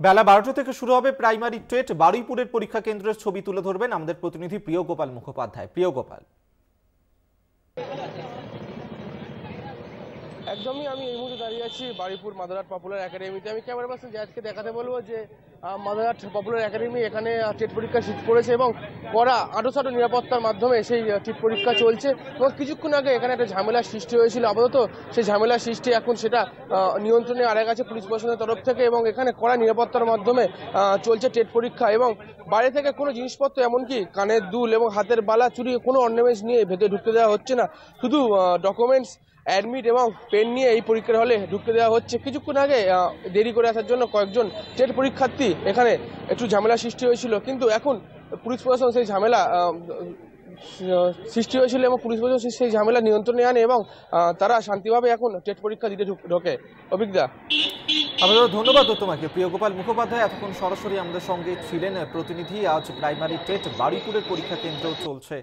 বেলা 12টা থেকে শুরু হবে প্রাইমারি টেট। বারুইপুরের পরীক্ষা কেন্দ্রের ছবি তুলে ধরবেন আমাদের প্রতিনিধি প্রিয় গোপাল মুখোপাধ্যায়। প্রিয় গোপাল, একদমই আমি এই মুহূর্তে দাঁড়িয়ে আছি বারুইপুর মাদারহাট পপুলার একাডেমিতে। আমি ক্যামেরা পার্সন জাজকে দেখাতে বলবো যে মাদারহাট পপুলার একাডেমি এখানে টেট পরীক্ষা সিট পড়েছে এবং কড়া আঁটোসাঁটো নিরাপত্তার মাধ্যমে সেই টেট পরীক্ষা চলছে। এবং কিছুক্ষণ আগে এখানে একটা ঝামেলার সৃষ্টি হয়েছিল, আপাতত সেই ঝামেলার সৃষ্টি এখন সেটা নিয়ন্ত্রণে আরে গেছে পুলিশ প্রশাসনের তরফ থেকে এবং এখানে কড়া নিরাপত্তার মাধ্যমে চলছে টেট পরীক্ষা। এবং বাইরে থেকে কোনো জিনিসপত্র এমনকি কানের দুল এবং হাতের বালা চুরি কোনো অর্নামেন্টস নিয়ে ভেতরে ঢুকতে দেওয়া হচ্ছে না, শুধু ডকুমেন্টস, অ্যাডমিট এবং পেন নিয়ে এই পরীক্ষার হলে ঢুকতে দেওয়া হচ্ছে। কিছুক্ষণ আগে দেরি করে আসার জন্য কয়েকজন টেট পরীক্ষার্থী এখানে একটু ঝামেলা সৃষ্টি হয়েছিল, কিন্তু এখন পুলিশ প্রশাসন সেই ঝামেলা সৃষ্টি হয়েছিল এবং পুলিশ প্রশাসন সেই ঝামেলা নিয়ন্ত্রণে আনে এবং তারা শান্তিভাবে এখন টেট পরীক্ষা দিতে ঢোকে। অভিজ্ঞতা, আমাদের ধন্যবাদ তোমাকে প্রিয় গোপাল মুখোপাধ্যায়। এতক্ষণ সরাসরি আমাদের সঙ্গে ছিলেন প্রতিনিধি। আজ প্রাইমারি টেট বারুইপুরের পরীক্ষা কেন্দ্রেও চলছে।